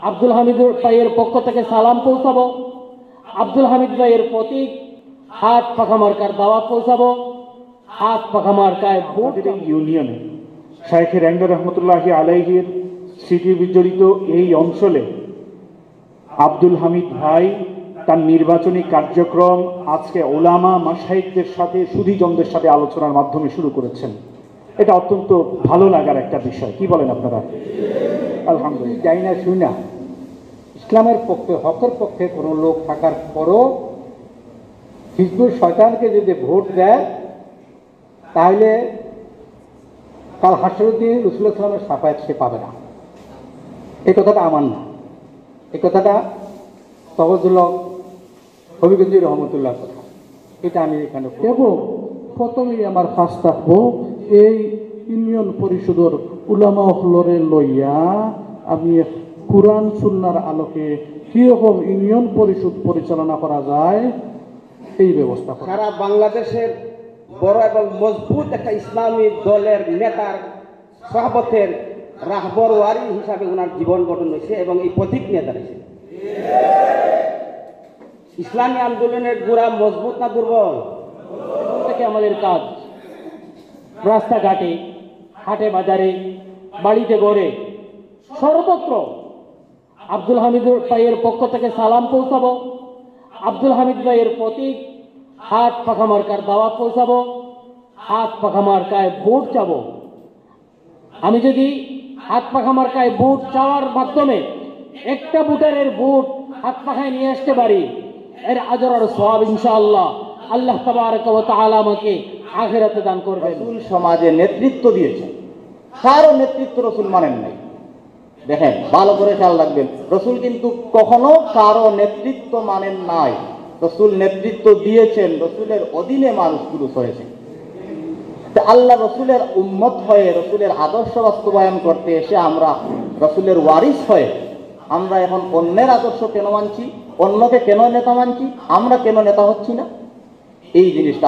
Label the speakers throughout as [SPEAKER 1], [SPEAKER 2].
[SPEAKER 1] আব্দুল হামিদ ভাইয়ের পক্ষ থেকে সালাম পৌঁছাবো। আব্দুল হামিদ ভাইয়ের প্রতীক হাত পাখা মার্কার দাওয়াত পৌঁছাবো। হাত পাখা মার্কায় ভোট।
[SPEAKER 2] ইউনিয়নে শাইখ রেঙ্গা রহমতুল্লাহি আলাইহির স্মৃতি বিজড়িত এই অঞ্চলে আব্দুল হামিদ ভাই তার নির্বাচনী কার্যক্রম আজকে ওলামা মাশাইখদের সাথে সুধীজনদের সাথে আলোচনার মাধ্যমে শুরু করেছেন। এটা অত্যন্ত ভালো লাগার একটা বিষয়। কি বলেন আপনারা?
[SPEAKER 3] আলহামদুলিল্লাহ। যাই না শুই না, ইসলামের পক্ষে হকের পক্ষে কোনো লোক থাকার পরও হিজবুল শয়তানকে যদি ভোট দেয় তাহলে কাল হাসরের দিন রাসূলুল্লাহ সাল্লাল্লাহু আলাইহি ওয়াসাল্লামের শাফায়াত সে পাবে না। এই কথাটা আমার না, এই কথাটা তফাজ্জুল হবিগঞ্জ রহমতুল্লাহ কথা। এটা আমি এখানে
[SPEAKER 4] এবং প্রথমেই আমার কাজ থাকবো এই ইউনিয়ন পরিষদের উলামা হলরে লইয়া আমি কুরআন সুন্নাহর আলোকে কিরকম ইউনিয়ন পরিষদ পরিচালনা করা যায় এই ব্যবস্থা করা।
[SPEAKER 5] সারা বাংলাদেশের বড় এবং মজবুত একটা ইসলামী দলের নেতার সহবতের রাহবর ওয়ারি হিসাবে ওনার জীবন গঠন হয়েছে এবং এই প্রতীক নেতা রয়েছে। ইসলামী আন্দোলনের গোড়া মজবুত না দুর্বল?
[SPEAKER 1] থেকে আমাদের কাজ রাস্তাঘাটে, হাটে বাজারে, বাড়িতে ঘরে, সর্বত্র আব্দুল হামিদ ভাইয়ের পক্ষ থেকে সালাম পৌঁছাবো। আব্দুল হামিদ ভাইয়ের প্রতীক হাত পাখা মার্কার দাওয়াত পৌঁছাবো। হাত পাখা মার্কায় ভোট চাবো। আমি যদি হাত পাখা মার্কায় ভোট চাওয়ার মাধ্যমে একটা ভোটারের ভোট হাত পাখায় নিয়ে আসতে পারি, এর আজর আর সওয়াব ইনশাআল্লাহ আল্লাহ তাবারক ওয়া তাআলা আমাকে আখিরাতে দান করবেন।
[SPEAKER 6] রসুল সমাজে নেতৃত্ব দিয়েছেন, কারো নেতৃত্ব রসুল মানেন নাই। দেখেন, ভালো করে খেয়াল রাখবেন, রসুল কিন্তু কখনো কারো নেতৃত্ব মানেন নাই। রসুল নেতৃত্ব দিয়েছেন, রসুলের অধীনে মানুষগুলো হয়েছে। আল্লাহ রসুলের উম্মত হয়ে রসুলের আদর্শ বাস্তবায়ন করতে এসে আমরা রসুলের ওয়ারিস হয়ে আমরা এখন অন্যের আদর্শ কেন মানছি, অন্যকে কেন নেতা মানছি, আমরা কেন নেতা হচ্ছি না? এই জিনিসটা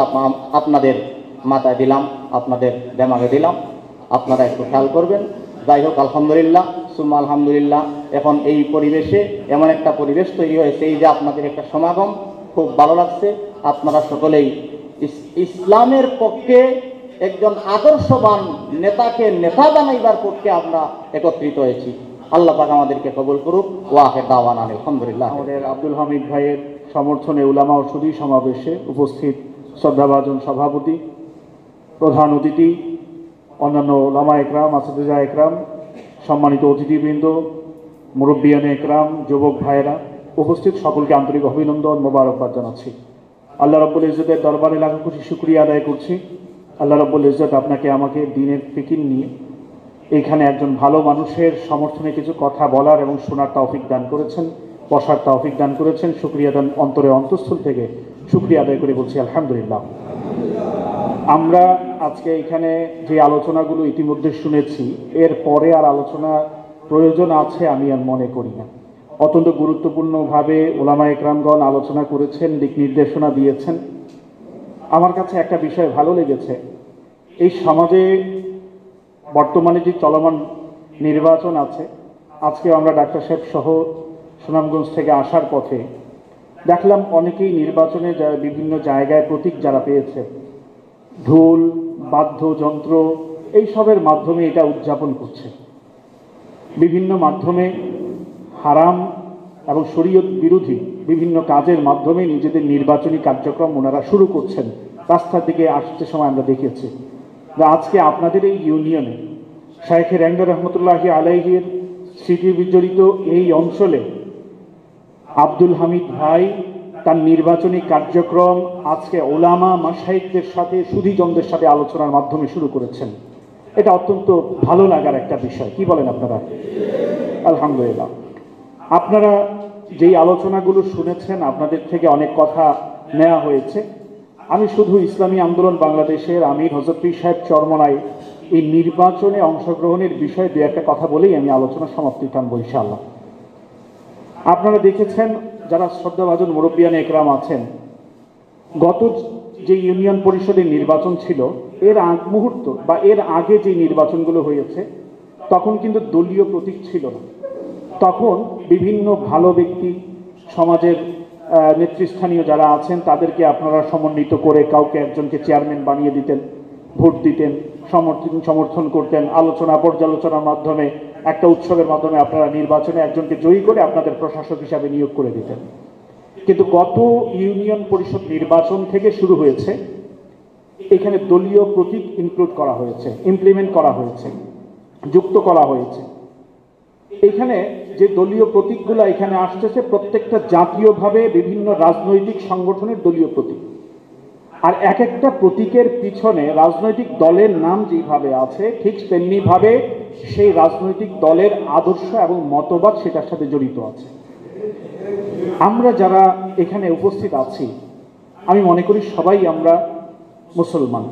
[SPEAKER 6] আপনাদের মাথায় দিলাম, আপনাদের দেমাগে দিলাম, আপনারা একটু খেয়াল করবেন। যাই হোক, আলহামদুলিল্লাহ সুম্মা আলহামদুলিল্লাহ, এখন এই পরিবেশে এমন একটা পরিবেশ তৈরি হয়েছে, এই যে আপনাদের একটা সমাগম, খুব ভালো লাগছে। আপনারা সকলেই ইসলামের পক্ষে একজন আদর্শবান নেতাকে নেতা বানাইবার পক্ষে আমরা একত্রিত হয়েছি। আল্লাহ পাক আমাদেরকে কবুল করুক। ওয়াহিদ দাওয়ানা আলহামদুলিল্লাহ।
[SPEAKER 2] আমাদের আব্দুল হামিদ ভাইয়ের সমর্থনে উলামা ও সুধী সমাবেশে উপস্থিত শ্রদ্ধাভাজন সভাপতি, প্রধান অতিথি, অন্যান্য ওলামা একরাম, আসাতিজা একরাম, সম্মানিত অতিথিবৃন্দ, মুরব্বিয়ানে একরাম, যুবক ভাইয়েরা, উপস্থিত সকলকে আন্তরিক অভিনন্দন, মোবারকবাদ জানাচ্ছি। আল্লাহ রাব্বুল ইজ্জতের দরবারে লাখো কোটি শুকরিয়া আদায় করছি। আল্লাহ রাব্বুল ইজ্জত আপনাকে আমাকে দ্বীনের ফিকির নিয়ে এইখানে একজন ভালো মানুষের সমর্থনে কিছু কথা বলার এবং শোনার তৌফিক দান করেছেন, বসার তৌফিক দান করেছেন। শুকরিয়া দান অন্তরের অন্তঃস্থল থেকে শুকরিয়া আদায় করে বলছি আলহামদুলিল্লাহ। আমরা আজকে এখানে যে আলোচনাগুলো ইতিমধ্যে শুনেছি, এর পরে আর আলোচনা প্রয়োজন আছে আমি আর মনে করি না। অত্যন্ত গুরুত্বপূর্ণভাবে ওলামা একরামগণ আলোচনা করেছেন, দিক নির্দেশনা দিয়েছেন। আমার কাছে একটা বিষয় ভালো লেগেছে, এই সমাজে বর্তমানে যে চলমান নির্বাচন আছে, আজকে আমরা ডাক্তার সাহেব সহ সুনামগঞ্জ থেকে আসার পথে দেখলাম অনেকেই নির্বাচনে বিভিন্ন জায়গায় প্রতীক যারা পেয়েছে, ঢোল, বাদ্যযন্ত্র, এইসবের মাধ্যমে এটা উদযাপন করছে। বিভিন্ন মাধ্যমে হারাম এবং শরীয়ত বিরোধী বিভিন্ন কাজের মাধ্যমে নিজেদের নির্বাচনী কার্যক্রম ওনারা শুরু করছেন। রাস্তার দিকে আসতে সময় আমরা দেখেছি। আজকে আপনাদের এই ইউনিয়নে শাইখ রেঙ্গা রহমতুল্লাহি আলাইহির স্মৃতি বিজড়িত এই অঞ্চলে আব্দুল হামিদ ভাই তার নির্বাচনী কার্যক্রম আজকে ওলামা মাশাইখদের সাথে সুধীজনদের সাথে আলোচনার মাধ্যমে শুরু করেছেন। এটা অত্যন্ত ভালো লাগার একটা বিষয়। কি বলেন আপনারা? আলহামদুলিল্লাহ। আপনারা যেই আলোচনাগুলো শুনেছেন, আপনাদের থেকে অনেক কথা নেওয়া হয়েছে। আমি শুধু ইসলামী আন্দোলন বাংলাদেশের আমির হযরত পীর সাহেব চরমনাই এই নির্বাচনে অংশগ্রহণের বিষয়ে দু একটা কথা বলেই আমি আলোচনা সমাপ্তি টানবো ইনশাআল্লাহ। আপনারা দেখেছেন, যারা শ্রদ্ধাভাজন মুরব্বিয়ানে একরাম আছেন, গত যে ইউনিয়ন পরিষদের নির্বাচন ছিল, এর আগ মুহূর্ত বা এর আগে যে নির্বাচনগুলো হয়েছে, তখন কিন্তু দলীয় প্রতীক ছিল না। তখন বিভিন্ন ভালো ব্যক্তি সমাজের নেতৃস্থানীয় যারা আছেন তাদেরকে আপনারা সমন্বিত করে কাউকে একজনকে চেয়ারম্যান বানিয়ে দিতেন, ভোট দিতেন, সমর্থন করতেন, আলোচনা পর্যালোচনার মাধ্যমে একটা উৎসবের মাধ্যমে আপনারা নির্বাচনে একজনকে জয়ী করে আপনাদের প্রশাসক হিসাবে নিয়োগ করে দিতেন। কিন্তু গত ইউনিয়ন পরিষদ নির্বাচন থেকে শুরু হয়েছে, এখানে দলীয় প্রতীক ইনক্লুড করা হয়েছে, ইমপ্লিমেন্ট করা হয়েছে, যুক্ত করা হয়েছে। এখানে যে দলীয় প্রতীকগুলো এখানে আসতেছে প্রত্যেকটা জাতীয়ভাবে বিভিন্ন রাজনৈতিক সংগঠনের দলীয় প্রতীক, আর এক একটা প্রতীকের পিছনে রাজনৈতিক দলের নাম যেভাবে আছে ঠিক তেমনিভাবে সেই রাজনৈতিক দলের আদর্শ এবং মতবাদ সেটার সাথে জড়িত আছে। আমরা যারা এখানে উপস্থিত আছি আমি মনে করি সবাই আমরা মুসলমান।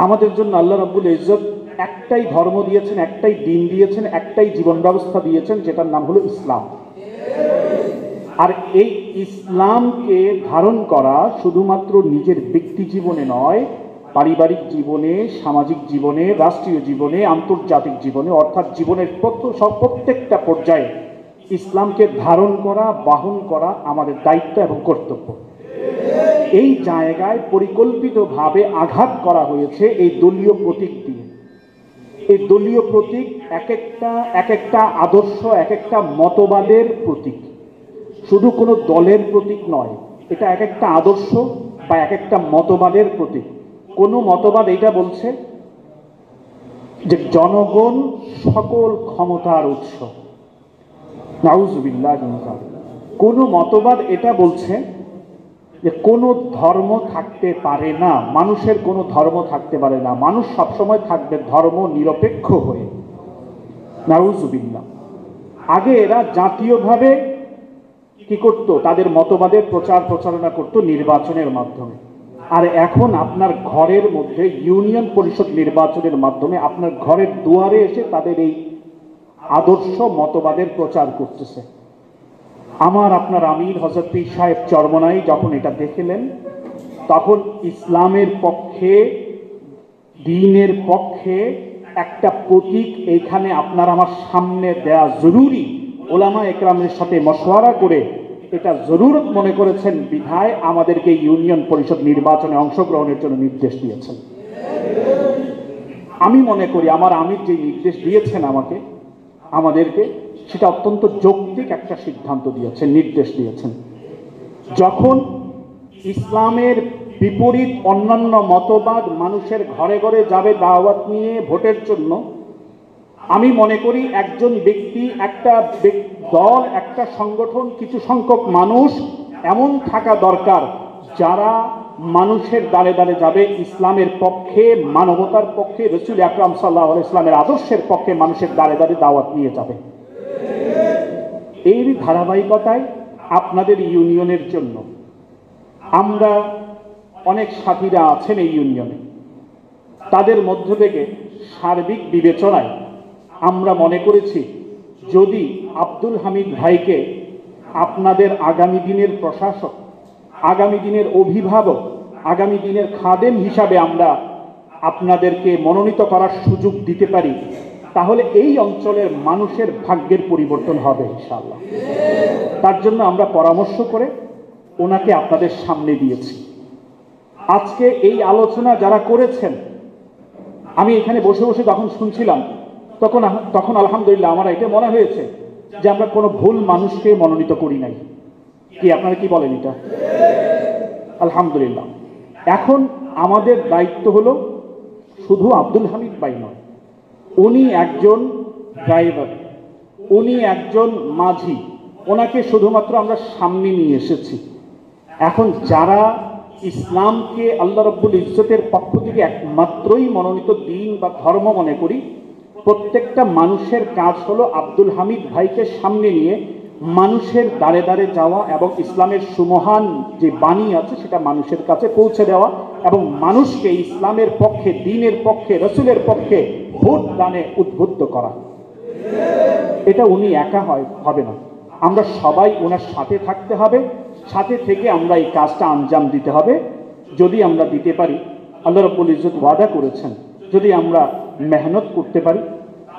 [SPEAKER 2] আমাদের জন্য আল্লাহ রাব্বুল ইজ্জত একটাই ধর্ম দিয়েছেন, একটাই দিন দিয়েছেন, একটাই জীবন ব্যবস্থা দিয়েছেন, যেটার নাম হলো ইসলাম। আর এই ইসলামকে ধারণ করা শুধুমাত্র নিজের ব্যক্তি জীবনে নয়, পারিবারিক জীবনে, সামাজিক জীবনে, রাষ্ট্রীয় জীবনে, আন্তর্জাতিক জীবনে, অর্থাৎ জীবনের প্রত্যেকটা পর্যায়ে ইসলামকে ধারণ করা, বহন করা আমাদের দায়িত্ব এবং কর্তব্য। এই জায়গায় পরিকল্পিতভাবে আঘাত করা হয়েছে এই দলীয় প্রতীক দিয়ে। এই দলীয় প্রতীক এক একটা আদর্শ, এক একটা মতবাদের প্রতীক, শুধু কোনো দলের প্রতীক নয়। এটা এক একটা আদর্শ বা এক একটা মতবাদের প্রতীক। কোনো মতবাদ এটা বলছে যে জনগণ সকল ক্ষমতার উৎস, নাউজুবিল্লাহ। কোনো মতবাদ এটা বলছে যে কোনো ধর্ম থাকতে পারে না, মানুষের কোনো ধর্ম থাকতে পারে না, মানুষ সবসময় থাকবে ধর্ম নিরপেক্ষ হয়ে, নাউজুবিল্লাহ। আগে এরা জাতীয়ভাবে কি করত? তাদের মতবাদের প্রচারণা করত নির্বাচনের মাধ্যমে। আর এখন আপনার ঘরের মধ্যে ইউনিয়ন পরিষদ নির্বাচনের মাধ্যমে আপনার ঘরের দুয়ারে এসে তাদের এই আদর্শ মতবাদের প্রচার করতেছে। আমার আপনার আমির হযরত পীর সাহেব চরমনাই যখন এটা দেখলেন, তখন ইসলামের পক্ষে, দ্বীনের পক্ষে একটা প্রতীক এইখানে আপনার আমার সামনে দেয়া জরুরি, ওলামা একরামের সাথে মশওয়ারা করে এটা জরুরত মনে করেছেন বিধায় আমাদেরকে ইউনিয়ন পরিষদ নির্বাচনে অংশগ্রহণের জন্য নির্দেশ দিয়েছেন। আমি মনে করি আমার আমির যে নির্দেশ দিয়েছেন আমাদেরকে, সেটা অত্যন্ত যৌক্তিক একটা সিদ্ধান্ত দিয়েছেন, নির্দেশ দিয়েছেন। যখন ইসলামের বিপরীত অন্যান্য মতবাদ মানুষের ঘরে ঘরে যাবে দাওয়াত নিয়ে ভোটের জন্য, আমি মনে করি একজন ব্যক্তি, একটা দল, একটা সংগঠন, কিছু সংখ্যক মানুষ এমন থাকা দরকার যারা মানুষের দ্বারে দ্বারে যাবে ইসলামের পক্ষে, মানবতার পক্ষে, রাসূল আকরাম সাল্লাল্লাহু আলাইহি ওয়াসাল্লামের আদর্শের পক্ষে মানুষের দ্বারে দ্বারে দাওয়াত নিয়ে যাবে। এই ধারাবাহিকতায় আপনাদের ইউনিয়নের জন্য আমরা অনেক সাথীরা আছেন এই ইউনিয়নে, তাদের মধ্য থেকে সার্বিক বিবেচনায় আমরা মনে করেছি যদি আব্দুল হামিদ ভাইকে আপনাদের আগামী দিনের প্রশাসক, আগামী দিনের অভিভাবক, আগামী দিনের খাদেম হিসাবে আমরা আপনাদেরকে মনোনীত করার সুযোগ দিতে পারি, তাহলে এই অঞ্চলের মানুষের ভাগ্যের পরিবর্তন হবে ইনশাআল্লাহ। তার জন্য আমরা পরামর্শ করে ওনাকে আপনাদের সামনে দিয়েছি। আজকে এই আলোচনা যারা করেছেন, আমি এখানে বসে বসে যখন শুনছিলাম তখন আলহামদুলিল্লাহ আমার এটা মনে হয়েছে যে আমরা কোনো ভুল মানুষকে মনোনীত করি নাই। কি আপনারা কি বলেন এটা? আলহামদুলিল্লাহ। এখন আমাদের দায়িত্ব হলো শুধু আব্দুল হামিদ ভাই নয়, উনি একজন ড্রাইভার, উনি একজন মাঝি, ওনাকে শুধুমাত্র আমরা সামনে নিয়ে এসেছি। এখন যারা ইসলামকে আল্লাহ রাব্বুল ইজ্জতের পক্ষ থেকে একমাত্রই মনোনীত দিন বা ধর্ম মনে করি, প্রত্যেকটা মানুষের কাজ হলো আব্দুল হামিদ ভাইকে সামনে নিয়ে মানুষের দ্বারে দ্বারে যাওয়া এবং ইসলামের সুমহান যে বাণী আছে সেটা মানুষের কাছে পৌঁছে দেওয়া এবং মানুষকে ইসলামের পক্ষে, দ্বীনের পক্ষে, রাসূলের পক্ষে ভোট দানে উদ্বুদ্ধ করা। এটা উনি একা হবে না, আমরা সবাই ওনার সাথে থাকতে হবে, সাথে থেকে আমরা এই কাজটা আঞ্জাম দিতে হবে। যদি আমরা দিতে পারি, আল্লাহ রাব্বুল ইজ্জত ওয়াদা করেছেন, যদি আমরা মেহনত করতে পারি,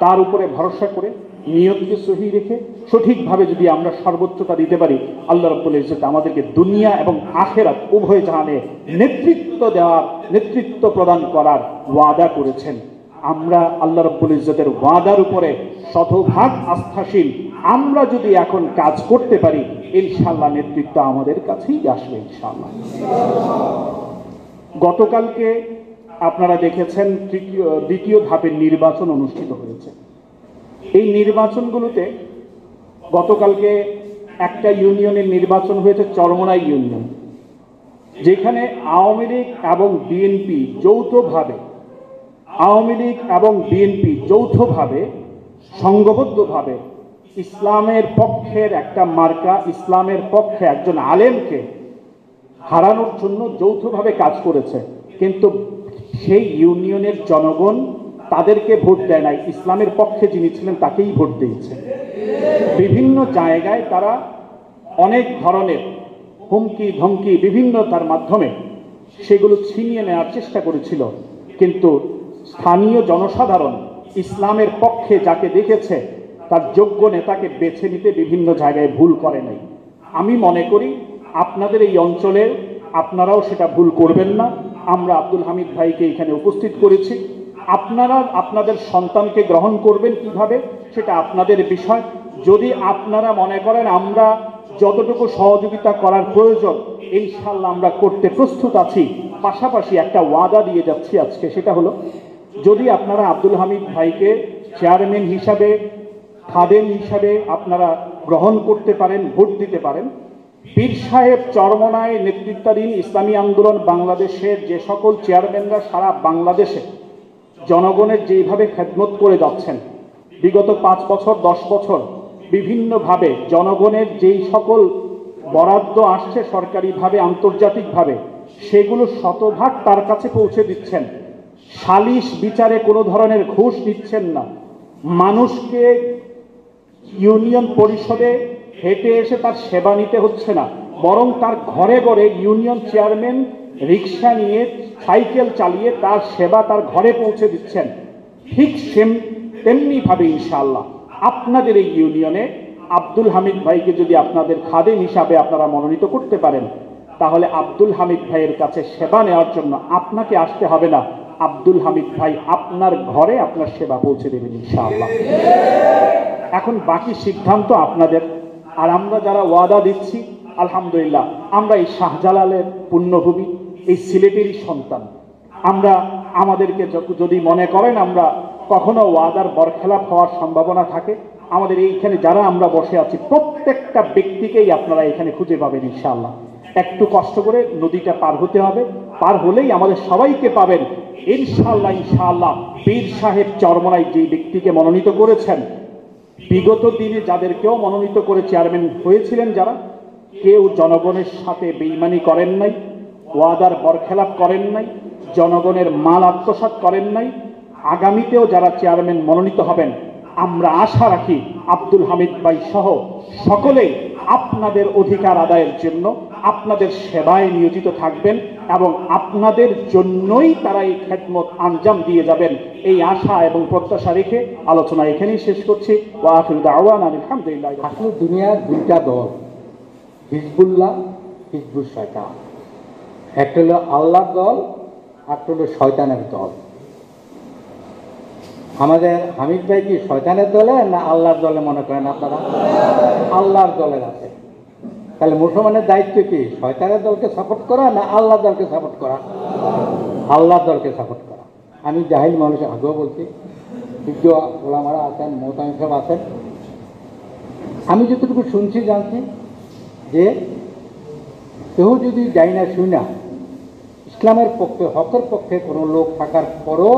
[SPEAKER 2] তার উপরে ভরসা করে নিয়তকে সহি রেখে সঠিকভাবে যদি আমরা সর্বোচ্চতা দিতে পারি, আল্লাহ রাব্বুল ইজ্জত আমাদেরকে দুনিয়া এবং আখিরাত উভয় জাহানে নেতৃত্ব প্রদান করার ওয়াদা করেছেন। আমরা আল্লাহ রাব্বুল ইজ্জতের ওয়াদার উপরে শতভাগ আস্থাশীল। আমরা যদি এখন কাজ করতে পারি, ইনশাআল্লাহ নেতৃত্ব আমাদের কাছেই আসবে ইনশাআল্লাহ। গতকালকে আপনারা দেখেছেন দ্বিতীয় ধাপের নির্বাচন অনুষ্ঠিত হয়েছে। এই নির্বাচনগুলোতে গতকালকে একটা ইউনিয়নের নির্বাচন হয়েছে, চরমোনাই ইউনিয়ন, যেখানে আওয়ামী লীগ এবং বিএনপি যৌথভাবে সংঘবদ্ধভাবে ইসলামের পক্ষের একটা মার্কা, ইসলামের পক্ষে একজন আলেমকে হারানোর জন্য যৌথভাবে কাজ করেছে। কিন্তু সেই ইউনিয়নের জনগণ তাদেরকে ভোট দেয় নাই, ইসলামের পক্ষে যিনি ছিলেন তাকেই ভোট দিয়েছে। বিভিন্ন জায়গায় তারা অনেক ধরনের হুমকি ধমকি বিভিন্নতার মাধ্যমে সেগুলো ছিনিয়ে নেওয়ার চেষ্টা করেছিল, কিন্তু স্থানীয় জনসাধারণ ইসলামের পক্ষে যাকে দেখেছে তার যোগ্য নেতাকে বেছে নিতে বিভিন্ন জায়গায় ভুল করে নাই। আমি মনে করি আপনাদের এই অঞ্চলে আপনারাও সেটা ভুল করবেন না। আমরা আব্দুল হামিদ ভাইকে এখানে উপস্থিত করেছি। আপনারা আপনাদের সন্তানকে গ্রহণ করবেন কিভাবে সেটা আপনাদের বিষয়। যদি আপনারা মনে করেন আমরা যতটুকু সহযোগিতা করার প্রয়োজন ইনশাআল্লাহ আমরা করতে প্রস্তুত আছি। পাশাপাশি একটা ওয়াদা দিয়ে যাচ্ছি আজকে, সেটা হলো যদি আপনারা আব্দুল হামিদ ভাইকে চেয়ারম্যান হিসাবে, খাদেম হিসাবে আপনারা গ্রহণ করতে পারেন, ভোট দিতে পারেন, পীর সাহেব চরমোনাই নেতৃত্বাধীন ইসলামী আন্দোলন বাংলাদেশের যে সকল চেয়ারম্যানরা সারা বাংলাদেশে জনগণের যেইভাবে খেদমত করে যাচ্ছেন বিগত 5 বছর 10 বছর, বিভিন্নভাবে জনগণের যেই সকল বরাদ্দ আসছে সরকারিভাবে আন্তর্জাতিকভাবে, সেগুলো শতভাগ তার কাছে পৌঁছে দিচ্ছেন। সালিশ বিচারে কোনো ধরনের ঘুষ দিচ্ছেন না। মানুষকে ইউনিয়ন পরিষদে হেঁটে এসে তার সেবা নিতে হচ্ছে না, বরং তার ঘরে ঘরে ইউনিয়ন চেয়ারম্যান রিক্সা নিয়ে, সাইকেল চালিয়ে তার সেবা তার ঘরে পৌঁছে দিচ্ছেন। ঠিক তেমনিভাবে ইনশাআল্লাহ আপনাদের এই ইউনিয়নে আব্দুল হামিদ ভাইকে যদি আপনাদের খাদেম হিসাবে আপনারা মনোনীত করতে পারেন, তাহলে আব্দুল হামিদ ভাইয়ের কাছে সেবা নেওয়ার জন্য আপনাকে আসতে হবে না। আব্দুল হামিদ ভাই আপনার ঘরে আপনার সেবা পৌঁছে দেবেন ইনশাআল্লাহ। এখন বাকি সিদ্ধান্ত আপনাদের। আর আমরা যারা ওয়াদা দিচ্ছি, আলহামদুলিল্লাহ আমরা এই শাহজালালের পুণ্যভূমি, এই সিলেটেরই সন্তান। আমরা আমাদেরকে যদি মনে করেন আমরা কখনো ওয়াদার বরখেলাপ হওয়ার সম্ভাবনা থাকে, আমাদের এইখানে যারা আমরা বসে আছি প্রত্যেকটা ব্যক্তিকেই আপনারা এখানে খুঁজে পাবেন ইনশাআল্লাহ। একটু কষ্ট করে নদীটা পার হতে হবে, পার হলেই আমাদের সবাইকে পাবেন ইনশাআল্লাহ। ইনশাআল্লাহ পীর সাহেব চরমোনাই যেই ব্যক্তিকে মনোনীত করেছেন, বিগত দিনে যাদেরকেও মনোনীত করে চেয়ারম্যান হয়েছিলেন যারা, কেউ জনগণের সাথে বেঈমানি করেন নাই, ওয়াদার বরখেলাপ করেন নাই, জনগণের মাল আত্মসাৎ করেন নাই। আগামীতেও যারা চেয়ারম্যান মনোনীত হবেন, আমরা আশা রাখি আব্দুল হামিদ ভাই সহ সকলেই আপনাদের অধিকার আদায়ের জন্য আপনাদের সেবায় নিয়োজিত থাকবেন এবং আপনাদের জন্যই তারা এই খেদমত আঞ্জাম দিয়ে যাবেন, এই আশা এবং প্রত্যাশা রেখে আলোচনা এখানেই শেষ করছি। ওয়া আখিরু দাওয়ানা আলহামদুলিল্লাহ।
[SPEAKER 3] আসলে দুনিয়ার দুইটা দল, হিজবুল্লাহ, হিজবুল শয়তান। একটা হলো আল্লাহর দল, একটা হলো শয়তানের দল। আমাদের হামিদ ভাই কি শয়তানের দলে না আল্লাহর দলে মনে করেন আপনারা? আল্লাহর দলের আছে। তাহলে মুসলমানের দায়িত্ব কি? শয়তানের দলকে সাপোর্ট করা না আল্লাহর দলকে সাপোর্ট করা? আল্লাহর দলকে সাপোর্ট করা। আমি জাহিল মানুষ, আগেও বলছি, বিজ্ঞ ওলামারা আছেন, মোহতামিম সাহেব আছেন, আমি যতটুকু শুনছি জানছি যে কেউ যদি যাই না শুনা ইসলামের পক্ষে, হকের পক্ষে কোনো লোক থাকার পরও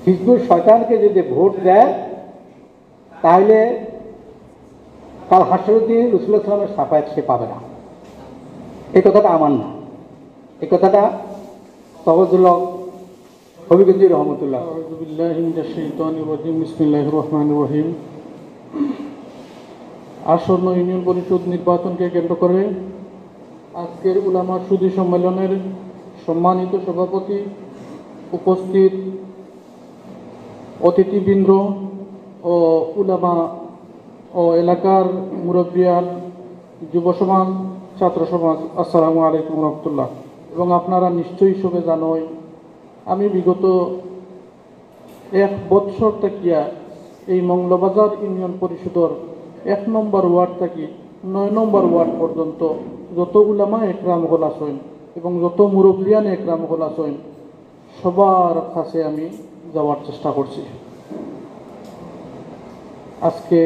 [SPEAKER 3] হিজবুল শয়তানকে যদি ভোট দেয়, তাহলে কাল হাসরের দিন রাসূলুল্লাহ সাল্লাল্লাহু আলাইহি ওয়াসাল্লামের শাফায়াত সে পাবে না। এই কথাটা আমার না, এই কথাটা তওয়াজুল্লাহ হবিগঞ্জি রহমতুল্লাহ।
[SPEAKER 4] আউযু বিল্লাহি মিনাশ শাইতানির রাজিম। বিসমিল্লাহির রহমানির রহিম। আসন্ন ইউনিয়ন পরিষদ নির্বাচনকে কেন্দ্র করে আজকের উলামা সুধী সম্মেলনের সম্মানিত সভাপতি, উপস্থিত অতিথিবৃন্দ, ও উলামা ও এলাকার মুরব্বিয়ান, যুব সমাজ, ছাত্র সমাজ, আসসালামু আলাইকুম রহমতুল্লাহ। এবং আপনারা নিশ্চয়ই সবে জানোই আমি বিগত 1 বৎসর থাকিয়া এই মংলবাজার ইউনিয়ন পরিষদের 1 নম্বর ওয়ার্ড থেকে 9 নম্বর ওয়ার্ড পর্যন্ত যত উলামা একরাম হল আসেন এবং যত মুরব্বিয়ান একরাম হল আসেন সবার কাছে আমি যাওয়ার চেষ্টা করছি। আজকে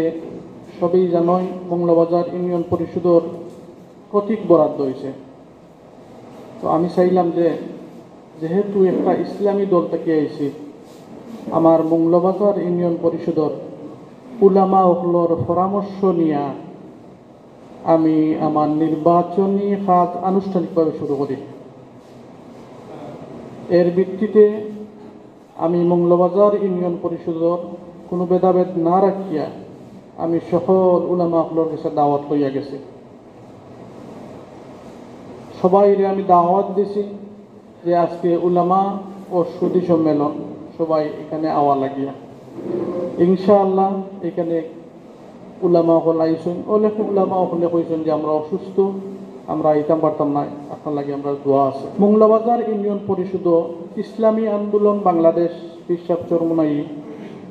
[SPEAKER 4] সবই জানোই মংলবাজার ইউনিয়ন পরিষদের প্রতীক বরাদ্দ হয়েছে। তো আমি চাইলাম যে যেহেতু একটা ইসলামী দল থেকে আইছি, আমার মংলবাজার ইউনিয়ন পরিষদের উলামা হলর পরামর্শ নিয়ে আমি আমার নির্বাচনী কাজ আনুষ্ঠানিকভাবে শুরু করি। এর ভিত্তিতে আমি মংলবাজার ইউনিয়ন পরিষদের কোনো ভেদাভেদ না রাখিয়া আমি সকল উলামা হলর কাছে দাওয়াত লইয়া গেছি। সবাইরে আমি দাওয়াত দিছি যে আজকে উলামা ও সুদী সম্মেলন, সবাই এখানে আওয়া লাগিয়া ইনশাআল্লাহ। এখানে উলামা হল আইসেন, অনেক উলামা হলে কইছেন যে আমরা অসুস্থ, আমরা আইতাম পারতাম না, আপনার লাগে আমরা দোয়া আছে। মংলবাজার ইউনিয়ন পরিষদ ইসলামী আন্দোলন বাংলাদেশ পিসাব চরমনাই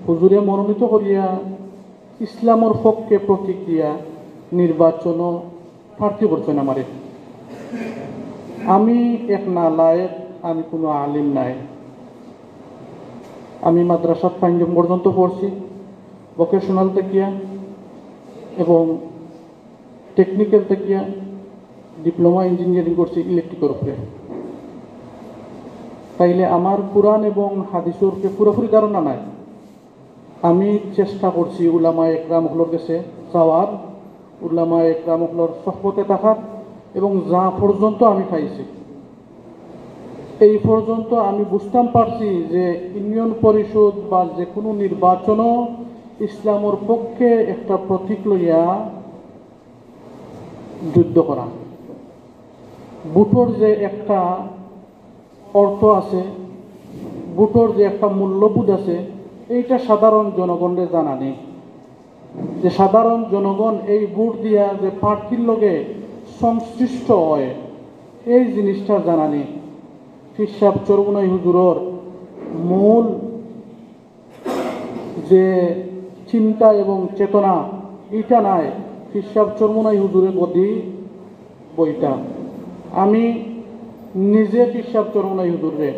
[SPEAKER 4] হুজুরে মনোনীত করিয়া ইসলামের পক্ষে প্রতীক দিয়া নির্বাচন প্রার্থী করছেন আমারে। আমি এক নালায়েক, আমি কোনো আলিম নাই। আমি মাদ্রাসাত পঞ্চম পর্যন্ত পড়ছি, ভোকেশনাল থেকিয়া এবং টেকনিক্যাল থেকিয়া ডিপ্লোমা ইঞ্জিনিয়ারিং করছি ইলেকট্রিকের উপরে। তাইলে আমার কোরআন এবং হাদিসের উপরে পুরোপুরি ধারণা নাই। আমি চেষ্টা করছি উলামা একরাম হলর কাছে যাওয়ার, উলামা একরাম হলর সহবতে থাকার, এবং যা পর্যন্ত আমি পাইছি এই পর্যন্ত আমি বুঝতাম পারছি যে ইউনিয়ন পরিষদ বা যে কোনো নির্বাচনও ইসলামের পক্ষে একটা প্রতীক লইয়া যুদ্ধ করা। ভোটর যে একটা অর্থ আছে, ভোটর যে একটা মূল্যবোধ আছে, এইটা সাধারণ জনগণের জানা নেই। যে সাধারণ জনগণ এই ভোট দিয়া যে প্রার্থীর লগে সংশ্লিষ্ট হয় এই জিনিসটা জানা নেই। পিসাব চরমনাই হুজুরর মূল যে চিন্তা এবং চেতনা এটা নাই পিসাব চরমনাই হুজুরের গদি বইটা। আমি নিজে পিসাব চরমনাই হুজুরে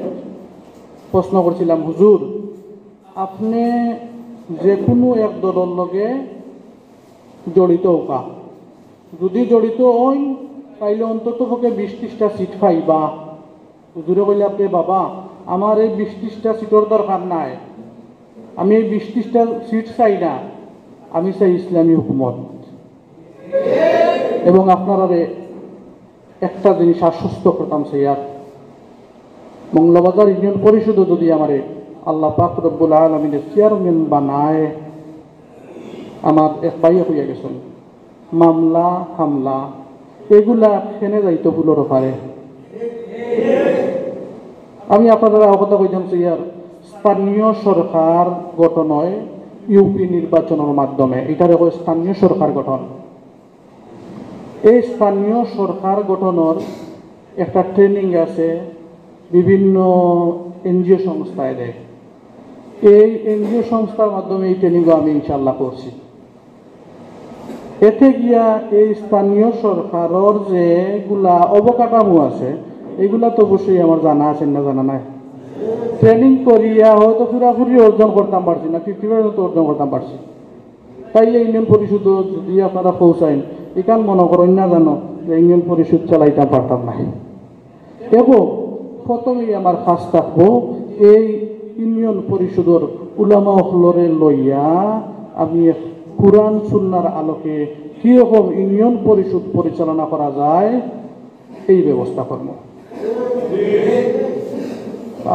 [SPEAKER 4] প্রশ্ন করছিলাম, হুজুর আপনি যে কোনো এক দলের লগে জড়িত হোকা, যদি জড়িত হন তাইলে অন্তত পক্ষে 20-30টা সিট পাইবা। হুজুরে কইলে, আপনি বাবা আমার এই 20-30টা সিটের দরকার নাই, আমি এই 20-30টা সিট চাই না, আমি চাই ইসলামী হুকুমত। এবং আপনারা একটা জিনিস আশ্বস্ত করতাম, সেইয়ার মংলবাজার ইউনিয়ন পরিষদ যদি আমারে আল্লাহ পাক রব্বুল আলামিনের চেয়ারম্যান বানায়, আমার এক ভাইয়া হইয়া গেছেন, মামলা হামলা এগুলা খেনে যাইতো ভুলোর পারে। আমি আপনারা অবগত কইতাম ইয়ার স্থানীয় সরকার গঠন হয় ইউপি নির্বাচনের মাধ্যমে, এটার স্থানীয় সরকার গঠন। এই স্থানীয় সরকার গঠনের একটা ট্রেনিং আছে, বিভিন্ন এনজিও সংস্থায় দেয়। এই এনজিও সংস্থার মাধ্যমে এই ট্রেনিংও আমি ইনশাল্লাহ করছি। এতে গিয়া এই স্থানীয় সরকারের যেগুলা অবকাঠামো আছে এগুলা তো অবশ্যই আমার জানা আছে না জানা নাই। ট্রেনিং করিয়া হয়তো পুরাপুরি অর্জন করতাম পারছি না, 50% অর্জন করতাম পারছি। তাইলে ইউনিয়ন পরিষদ যদি আপনারা পৌঁছাইন এখান মনে করেন না জানো যে ইউনিয়ন পরিষদ চালাইতে পারতাম না। এবং প্রথমেই আমার কাজ থাকবো এই ইউনিয়ন পরিষদের উলামা হলরে লইয়া আমি কুরআন সুন্নাহর আলোকে কিরকম ইউনিয়ন পরিষদ পরিচালনা করা যায় এই ব্যবস্থা করব।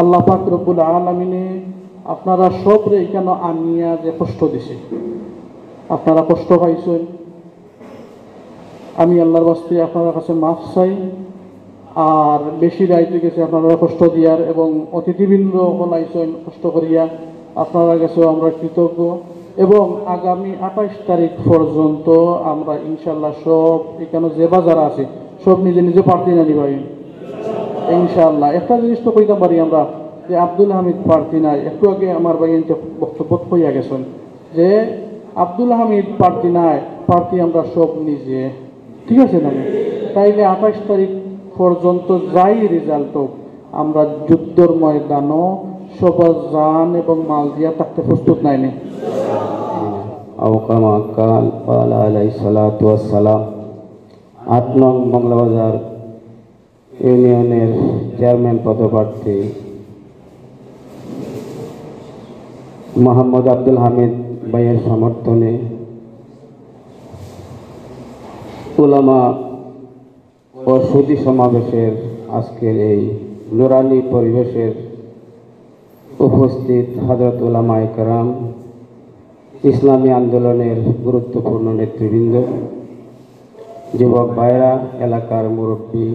[SPEAKER 4] আল্লাহ পাক রব্বুল আলামিনে আপনারা সবরে এখানে আনিয়া যে কষ্ট দিছে, আপনারা কষ্ট পাইছেন, আমি আল্লাহর বাস্তে আপনার কাছে মাফ চাই। আর বেশি দায়িত্ব গেছে আপনারা কষ্ট দিয়ার, এবং অতিথিবৃন্দ বলাইছেন কষ্ট করিয়া, আপনারা কাছেও আমরা কৃতজ্ঞ। এবং আগামী 28 তারিখ পর্যন্ত আমরা ইনশাল্লাহ সব এখানে যে বাজার আছে সব নিজে নিজে প্রার্থী না নিবাই ইনশাল্লাহ। একটা জিনিস তো কইতাম পারি আমরা যে আব্দুল হামিদ প্রার্থী নাই, একটু আগে আমার ভাই বক্তব্য হইয়া গেছেন যে আব্দুল হামিদ প্রার্থী নাই, প্রার্থী আমরা সব নিজে, ঠিক আছে না? তাইলে 28 তারিখ পর্যন্ত যাই রেজাল্ট হোক আমরা যুদ্ধর ময়দানও সবার জান এবং মাল দিয়া থাকতে প্রস্তুত নাই নে।
[SPEAKER 5] আলাইহিসসালাম 8 নং বাংলাবাজার ইউনিয়নের চেয়ারম্যান পদপ্রার্থী মোহাম্মদ আব্দুল হামিদ ভাইয়ের সমর্থনে উলামা ও সুধী সমাবেশের আজকের এই নুরানি পরিবেশের উপস্থিত হযরত উলামায়ে কেরাম, ইসলামী আন্দোলনের গুরুত্বপূর্ণ নেতৃবৃন্দ, যুবক ভাইরা, এলাকার মুরব্বী,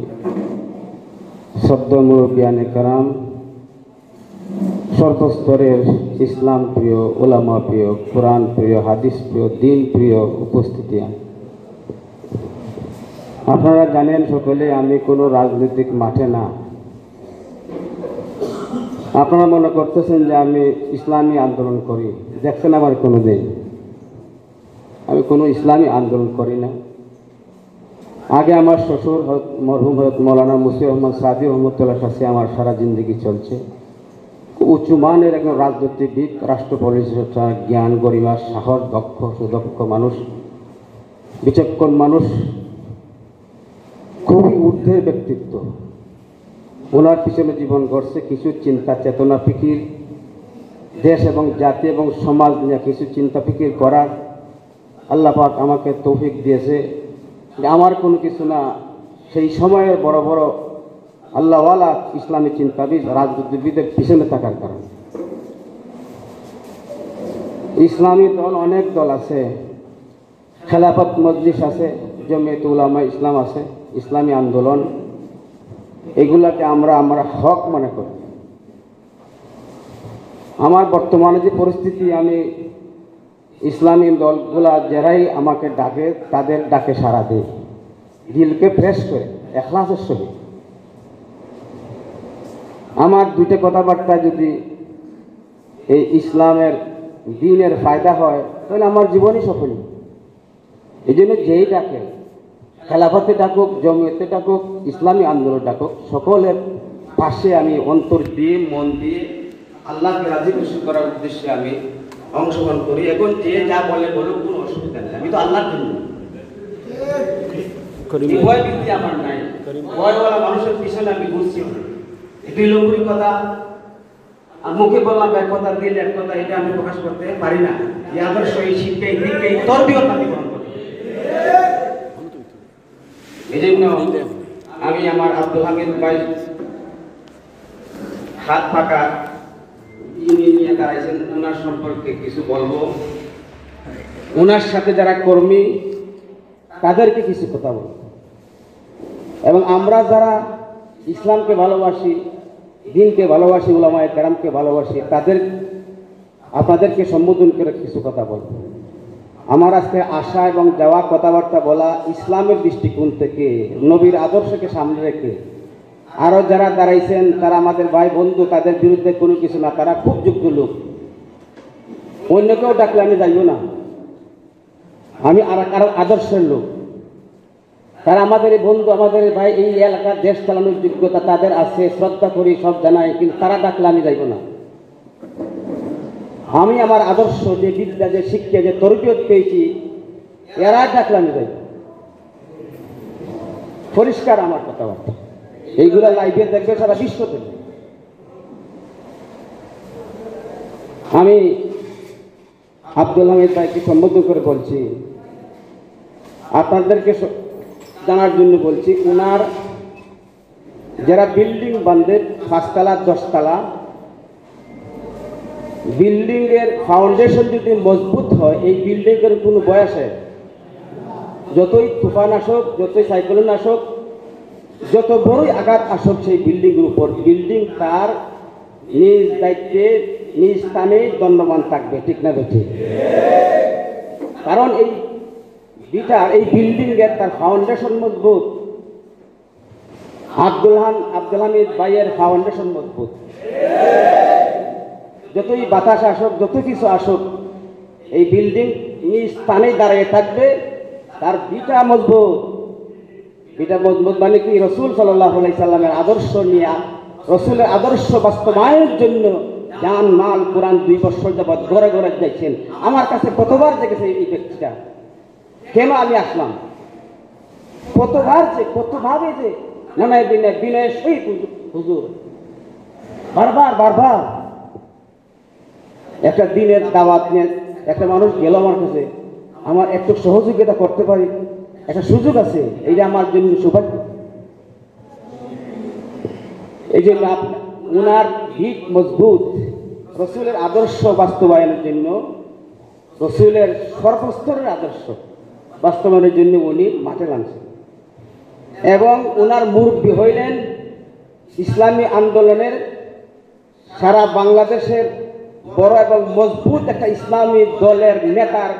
[SPEAKER 5] সদ্য মুরব্বিয়ানে কেরাম, সর্বস্তরের ইসলাম প্রিয়, উলামা প্রিয়, কোরআন প্রিয়, হাদিস প্রিয়, দিন প্রিয় উপস্থিতি, আপনারা জানেন সকলে আমি কোনো রাজনৈতিক মাঠে না। আপনারা মনে করতেছেন যে আমি ইসলামী আন্দোলন করি, দেখছেন আমার কোনো দিন আমি কোনো ইসলামী আন্দোলন করি না। আগে আমার শ্বশুর মরহুম হযরত মৌলানা মুসলিম আহমদ সাদি রহমতুল্লাহ কাছে আমার সারা জিন্দগি চলছে। উঁচু মানের একজন রাজনীতিবিদ, রাষ্ট্র পরিচালক, জ্ঞান, গরিমা, সাহস, দক্ষ সুদক্ষ মানুষ, বিচক্ষণ মানুষ, খুবই ঊর্ধ্বের ব্যক্তিত্ব। ওনার পিছনে জীবন গড়ছে কিছু চিন্তা চেতনা ফিকির, দেশ এবং জাতি এবং সমাজ নিয়ে কিছু চিন্তা ফিকির করার আল্লাহ পাক আমাকে তৌফিক দিয়েছে। আমার কোনো কিছু না, সেই সময়ের বড় বড় আল্লাহওয়ালা ইসলামী চিন্তাবিদ, রাজনীতিবিদের পিছনে থাকার কারণে। ইসলামী দল অনেক দল আছে, খেলাফত মজলিস আছে, জমিয়তে উলামা ইসলাম আছে, ইসলামী আন্দোলন, এগুলাকে আমরা হক মনে করি। আমার বর্তমানে যে পরিস্থিতি, আমি ইসলামী দলগুলা যারাই আমাকে ডাকে তাদের ডাকে সাড়া দিই, দিলকে ফ্রেশ করে, ইখলাসের সহিত। আমার দুইটা কথাবার্তা যদি এই ইসলামের দ্বীনের ফায়দা হয় তাহলে আমার জীবনই সফল। এই জন্য যেই ডাকে, খেলাফতে ডাকুক, জমিয়তে ডাকুক, ইসলামী আন্দোলন ডাকুক, সকলের পাশে আমি অন্তর দিয়ে মন দিয়ে আল্লাহকে রাজি খুশি করার উদ্দেশ্যে আমি অংশগ্রহণ করি। এখন যে যা বলে বলুক, কোনো অসুবিধা নেই, আমি তো আল্লাহর জন্য। ভয় ভীতি আমার নাই, ভয়ওয়ালা মানুষের পিছনে আমি ঘুরছি। দুই নম্বরই কথা, মুখে বললাম এক কথা, দিল এক কথা, এটা আমি প্রকাশ করতে পারি না। এই আদর্শ, এই শিক্ষা, এই দীক্ষা, এই তরবিয়ত আমি গ্রহণ করি। এই জন্য আমি আমার আব্দুল হামিদ ভাই হাত ফাঁকা ইনি নিয়ে দাঁড়াইছেন, ওনার সম্পর্কে কিছু বলবো। ওনার সাথে যারা কর্মী তাদেরকে কিছু কথা বলবো, এবং আমরা যারা ইসলামকে ভালোবাসি, দ্বীনকে ভালোবাসি, উলামায়ে কেরামকে ভালোবাসি, আপনাদেরকে সম্বোধন করে কিছু কথা বলবো। আমার আজকে আশা এবং যাওয়া কথাবার্তা বলা ইসলামের দৃষ্টিকোণ থেকে, নবীর আদর্শকে সামনে রেখে। আরও যারা দাঁড়াইছেন তারা আমাদের ভাই বন্ধু, তাদের বিরুদ্ধে কোনো কিছু না, তারা খুব যোগ্য লোক। অন্য কেউ ডাকলে আমি যাইও না, আমি আর কারো আদর্শের লোক। তারা আমাদের বন্ধু, আমাদের ভাই, এই এলাকার দেশ চালানোর যোগ্যতা তাদের আছে, শ্রদ্ধা করি, সব জানাই, কিন্তু তারা ডাকলে আমি যাইব না। আমি আমার আদর্শ, যে বিদ্যা, যে শিক্ষা, যে তরবিয়ত পেয়েছি, এরা ডাকলে আমি যাইব। পরিষ্কার আমার কথাবার্তা, এইগুলা লাইভে দেখবে, সারা বিশ্ব দেখবে। আমি আব্দুল হামিদ ভাইকে সম্বোধন করে বলছি, আপনাদেরকে জানার জন্য বলছি, ওনার যারা বিল্ডিং বান্ধে 5 তলা 10 তলা, বিল্ডিং এর ফাউন্ডেশন যদি মজবুত হয়, এই বিল্ডিং এর কোনো বয়সে যতই তুফান আসুক, যতই সাইক্লোন আসুক, যত বড়ই আঘাত আসুক সেই বিল্ডিং এর উপর, বিল্ডিং তার নিজ দায়িত্বে নিজ স্থানেই দণ্ডমান থাকবে, ঠিক না বেঠি? কারণ এই এই বিল্ডিং এর তার ফাউন্ডেশন মজবুত, আব্দুল হামিদ ভাইয়ের ফাউন্ডেশন মজবুত। যতই বাতাস আসুক, যত কিছু আসুক, এই বিল্ডিং নিজ স্থানে দাঁড়িয়ে থাকবে, তার বিটা মজবুত। বিটা মজবুত মানে কি? রসুল সাল্লাল্লাহু আলাইহি সাল্লামের আদর্শ নিয়ে, রসুলের আদর্শ বাস্তবায়নের জন্য জান মাল কোরআন 2 বছর যাবৎ ঘরে ঘরে যাচ্ছেন। আমার কাছে কতবার দেখেছে এই ব্যক্তিটা, কেন আমি আসলাম, কতভাবে যে মনে বিনয়ের সহিত হুজুর বারবার একটা দিনের দাওয়াত নিয়ে একটা মানুষ গেল আমার কাছে, আমার একটু সহযোগিতা করতে পারি, একটা সুযোগ আছে, এইটা আমার জন্য সৌভাগ্য। এই জন্য উনার ভিত মজবুত, রসুলের আদর্শ বাস্তবায়নের জন্য, রসুলের সর্বস্তরের আদর্শ বাস্তবায়নের জন্য উনি মাঠে নামছেন। এবং উনার মুরব্বী হইলেন ইসলামী আন্দোলনের সারা বাংলাদেশের বড় এবং মজবুত একটা ইসলামী দলের নেতার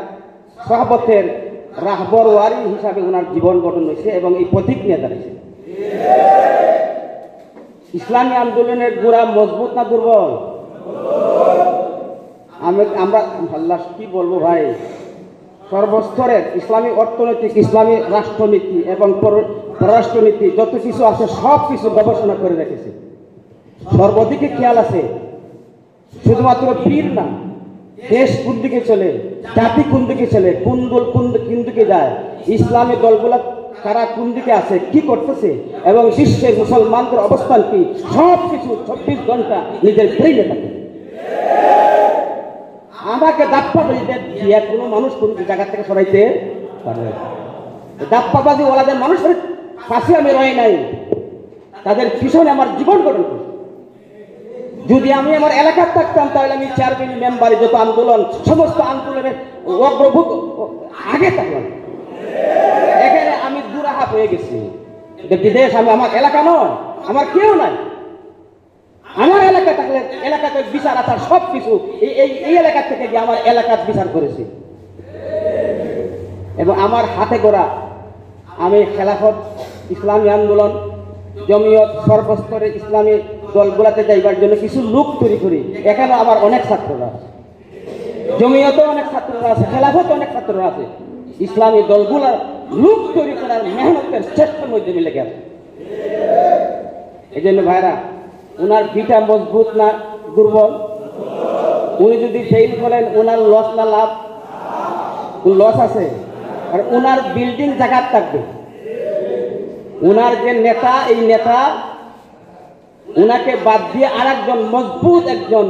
[SPEAKER 5] সহবতের রাহবর ওয়ারি হিসাবে ওনার জীবন গঠন হয়েছে এবং এই প্রতীক নিয়ে দাঁড়িয়েছে। ইসলামী আন্দোলনের গোড়া মজবুত না দুর্বল? আমরা আল্লাহ কি বলবো ভাই, সর্বস্তরের ইসলামী অর্থনৈতিক, ইসলামী রাষ্ট্রনীতি এবং পররাষ্ট্রনীতি যত কিছু আছে সব কিছু গবেষণা করে রেখেছে, সর্বদিকে খেয়াল আছে। শুধুমাত্র পীর না, দেশ কোন দিকে চলে, জাতি কোন দিকে চলে, কোন দল কোন দিকে যায়, ইসলামী দলগুলা তারা কোন দিকে আছে, কি করতেছে এবং বিশ্বের মুসলমানদের অবস্থান কি, সব কিছু 24 ঘন্টা নিজের ব্রেইনে থাকে। আমাকে দাপ্পাবাজি দিয়ে কোনো মানুষ কোন জায়গা থেকে সরাইতে পারবে? দাপ্পাবাজি ওলাদের মানুষের পাশে আমি রই নাই, তাদের পিছনে আমার জীবন গঠন করছি। যদি আমি আমার এলাকার থাকতাম তাহলে আমি চেয়ারম্যান মেম্বারে যত আন্দোলন, সমস্ত আন্দোলনের অগ্রভূত আগে থাকলাম। এখানে আমি দুরাহা হয়ে গেছি, বিদেশ আমি আমার এলাকা নয়, আমার কেউ নাই। আমার এলাকা থাকলে এলাকাতে বিচার আচার সব কিছু এই এলাকা থেকে গিয়ে আমার এলাকার বিচার করেছি। এবং আমার হাতে গড়া আমি খেলাফত, ইসলামী আন্দোলন, জমিয়ত, সর্বস্তরে ইসলামী দলগুলাতে যাইবার জন্য কিছু লোক তৈরি করি। এখানে আমার অনেক ছাত্ররা আছে, জমিয়তে অনেক ছাত্ররা আছে, খেলাফতে অনেক ছাত্ররা আছে। ইসলামী দলগুলার লোক তৈরি করার মেহনতের চেষ্টার মধ্যে মিলে গেছে। এই জন্য ভাইরা, উনার ভিটা মজবুত না দুর্বল? উনি যদি ফেল করেন ওনার লস না লাভ? লস আছে। আর ওনার বিল্ডিং জায়গার থাকবে। ওনার যে নেতা, এই নেতা ওনাকে বাদ দিয়ে আর একজন মজবুত একজন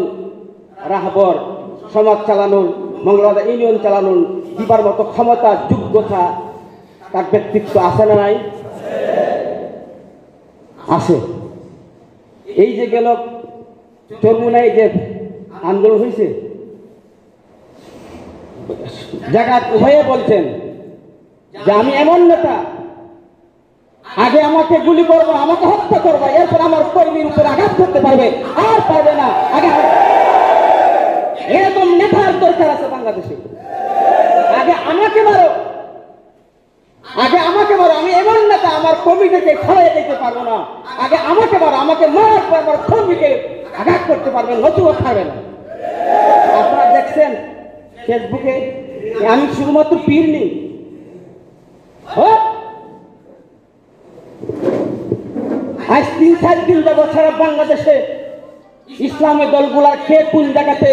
[SPEAKER 5] রাহবর সমাজ চালানোর, মঙ্গলবার ইউনিয়ন চালানোর দিবার মতো ক্ষমতা, যোগ্যতা তার ব্যক্তিত্ব আছে না নাই? আছে। এই যে গেল চরমুনাই যে আন্দোলন হয়েছে, জায়গা উভয়ে বলছেন যে আমি এমন নেতা, আগে আমাকে গুলি করবো, আমাকে হত্যা করবো, এরপর আমার কর্মীর উপর আঘাত করতে পারবে, আর পারবে না। আগে এরকম নেতার দরকার আছে বাংলাদেশে। আগে আমাকে মারো, আগে আমাকে মারো, আমি এমন নেতা আমার কর্মীদেরকে খাওয়াই দিতে পারবো না। আগে আমাকে মারো, আমাকে মারার পর আমার কর্মীকে আঘাত করতে পারবেন, নতুবা খাবেন। আপনারা দেখছেন ফেসবুকে আমি শুধুমাত্র পীর নেই, আজ 3-4 দিন যাবৎ সারা বাংলাদেশে ইসলামী দলগুলার কে কোন জায়গাতে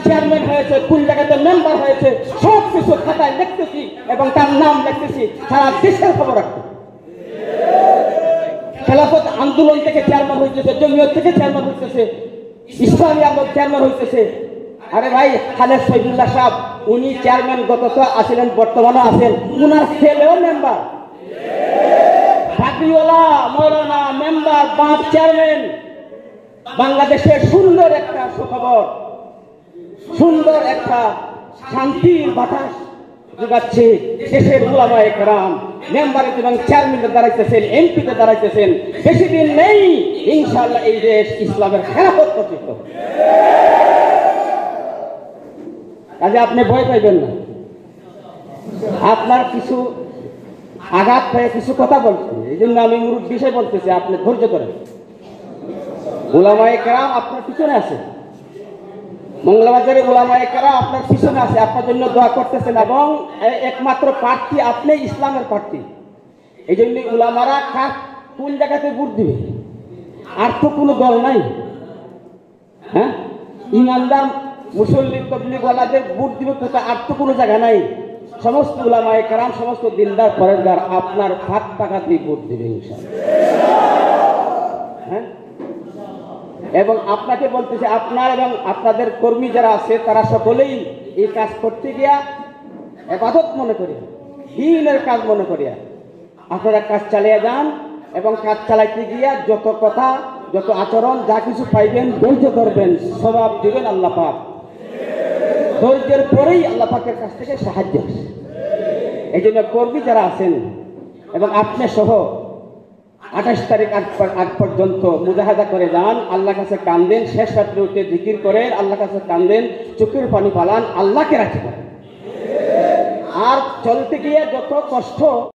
[SPEAKER 5] চেয়ারম্যান হয়েছে, কোন জায়গাতে মেম্বার হয়েছে, সব কিছু খাতায় লিখতেছি এবং তার নাম লিখতেছি, সারা দেশের খবর রাখতে। খেলাফত আন্দোলন থেকে চেয়ারম্যান হইতেছে, জমিয়ত থেকে চেয়ারম্যান হইতেছে, ইসলামী আন্দোলন চেয়ারম্যান হইতেছে। আরে ভাই, খালেদ শহীদুল্লাহ সাহেব উনি চেয়ারম্যান গত আছিলেন, বর্তমানে আছেন, উনার ছেলেও মেম্বার। হাবিওলা মৌলানা মেম্বার, বাপ চেয়ারম্যান। বাংলাদেশের সুন্দর একটা সুখবর, সুন্দর একটা শান্তির বাতাস যোগাচ্ছে। দেশের উলামায়ে কেরাম মেম্বারে এবং চেয়ারম্যানে দাঁড়াইতেছেন, এমপিতে দাঁড়াইতেছেন। বেশি দিন নেই ইনশাআল্লাহ এই দেশ ইসলামের খেলাফত প্রতিষ্ঠিত। কাজে আপনি ভয় পাইবেন না। আপনার কিছু আঘাত পেয়ে কিছু কথা বলছি, এই জন্য আমি মুরুব্বি বিষয় বলতেছি, আপনি ধৈর্য ধরেন। উলামায়ে কেরাম আপনার পিছনে আছে, মঙ্গলবাজারে উলামায়ে কেরাম আপনার পিছনে আছে, আপনার জন্য দোয়া করতেছেন, এবং একমাত্র প্রার্থী আপনি, ইসলামের প্রার্থী। এই জন্য উলামারা কোন জায়গাতে ভোট দিবে, আর তো কোনো দল নাই। হ্যাঁ, ইমানদার মুসল্লি তবলিগওয়ালাদের ভোট দিবে কোথায়, আর তো কোনো জায়গা নাই। সমস্ত উলামায়ে কেরাম, সমস্ত দিনদার পরেজগার আপনার হাত টাকাতেই ভোট দিবে ইনশাআল্লাহ। হ্যাঁ, এবং আপনাকে বলতেছি, আপনার এবং আপনাদের কর্মী যারা আছে তারা সকলেই এই কাজ করতে গিয়া ইবাদত মনে করি, দ্বীনের কাজ মনে করিয়া আপনারা কাজ চালিয়ে যান, এবং কাজ চালাইতে গিয়া যত কথা, যত আচরণ, যা কিছু পাইবেন ধৈর্য ধরবেন, স্বভাব দিবেন আল্লাহ পাক। ধৈর্যের পরেই আল্লাহ পাকের কাছ থেকে সাহায্য আসে। এই জন্য কর্মী যারা আছেন এবং আপনি সহ 28 তারিখ আগ পর্যন্ত মুজাহাদা করে যান, আল্লাহর কাছে কান্দেন, শেষ রাত্রে উঠে জিকির করেন, আল্লাহর কাছে কান্দেন, চোখের পানি পালান, আল্লাহকে রাখি করেন। আর চলতে গিয়ে যত কষ্ট